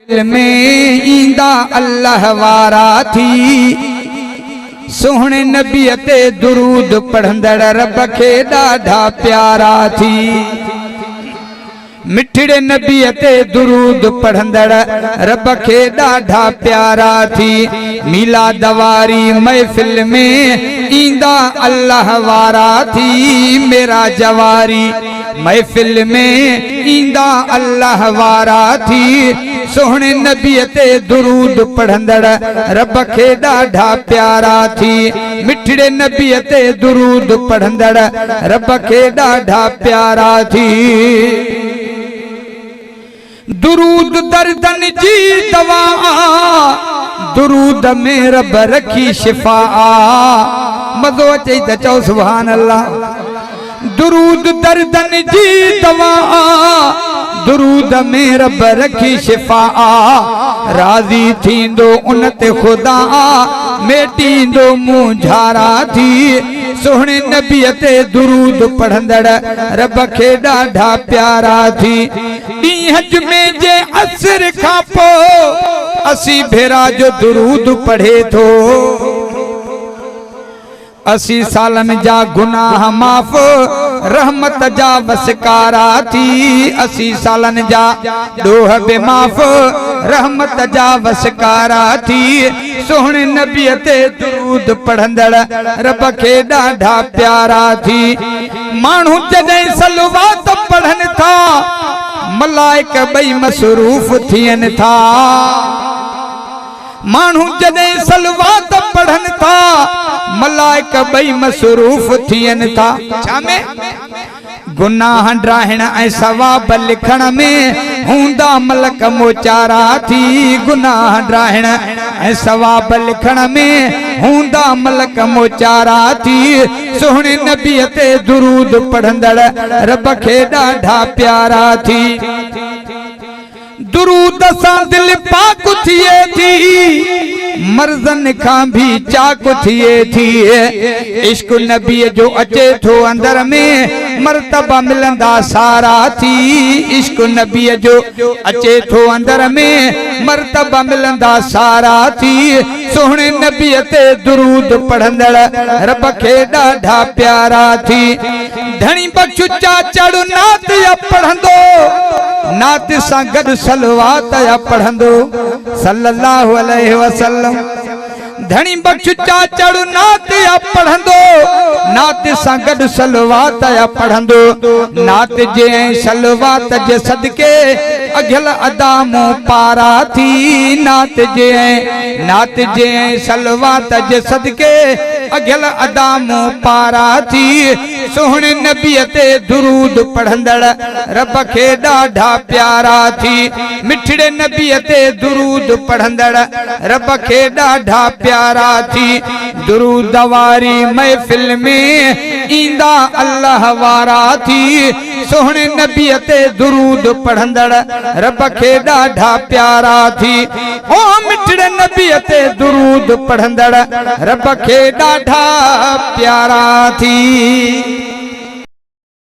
दिल में ईंदा अल्लाह वारा थी, सोहणे नबी ते दुरूद पढ़ंदड़ रब खे ॾाढा प्यारा थी। मिठड़े नबी ते दुरूद पढ़ंदड़ रब खे ॾाढा प्यारा थी। मीलाद वारी महफिल में ईंदा अल्लाह वारा थी। मेरा जवारी महफिल में ईंदा अल्लाह वारा थी। सोहणे नबी ते दुरूद पढ़ंदड़ रब खे ॾाढा प्यारा थी। मिठड़े नबी ते दुरूद पढ़ंदड़ रब खे ॾाढा प्यारा थी। दुरूद दर्दन जी दवा, दुरूद में रब रखी शिफा। मज़ो अचे त चओ सुभान अल्लाह। दुरूद दर्दन जी दवा, दुरूद में रब रखी शिफा। राज़ी थींदो उन ते खुदा, मेटींदो मुंझारा थी। सोहणे नबी ते दुरूद पढ़ंदड़ रब खे ॾाढा प्यारा थी। ॾींहं में जे असर खां पोइ असी भेरा जो दुरूद पढ़े थो। 80 सालन जा गुनाह माफ़, रहमत जा वसकारा थी। 80 सालन जा ॾोह बि माफ़, रहमत जा वसकारा थी। सोहणे नबी ते दुरूद पढ़ंदड़ रब खे ॾाढा प्यारा थी। माण्हू जॾहिं सलवात पढ़नि था, मलाइक ॿई मसरूफ़ थियनि था। माण्हू जॾहिं सलवात पढ़नि था, मलाइक ॿई मसरूफ़ थियनि था। छा में? गुनाह ड्राहिण ऐं सवाब लिखण में हूंदा मलक मोचारा थी। गुनाह ड्राहिण ऐं सवाब लिखण में हूंदा मलक मोचारा थी। सोहणे नबी ते दुरूद पढ़ंदड़ रब खे ॾाढा प्यारा थी। दुरूद सां दिल पाक थिए थी, मर्ज़न खां भी चाक थिए थी। इश्क नबी जो अचे थो अंदर में, मर्तबा मिलंदा सारा थी। इश्क नबी जो अचे थो अंदर में, मर्तबा मिलंदा सारा थी। सोहणे नबी ते दुरूद पढ़ंदड़ रब खे ॾाढा प्यारा थी। धणी बख्शु चाचड़ नात या पढ़ंदो, नात सां गॾु सलवात या पढ़ंदो सल्लल्लाहु अलैहि वसल्लम। धणी बख्शु चाचड़ नात या पढ़ंदो, नात सां गॾु सलवात या पढ़ंदो। नात जे सलवात जे सदके अघियल अदा मूं पारा थी। नात जे सलवात जे सदके अघियल अदा मूं पारा थी। सोहणे नबी ते दुरूद पढ़ंदड़ रब खे ॾाढा प्यारा थी। मिठड़े नबी ते दुरूद पढ़ंदड़ रब खे ॾाढा प्यारा थी। दुरूद वारी महफिल में ईंदा अल्लाह वारा थी। सोहणे नबी ते दुरूद पढ़ंदड़ रब खे ॾाढा प्यारा थी। ओ मिठड़े नबी ते दुरूद पढ़ंदड़ रब खे ॾाढा प्यारा थी।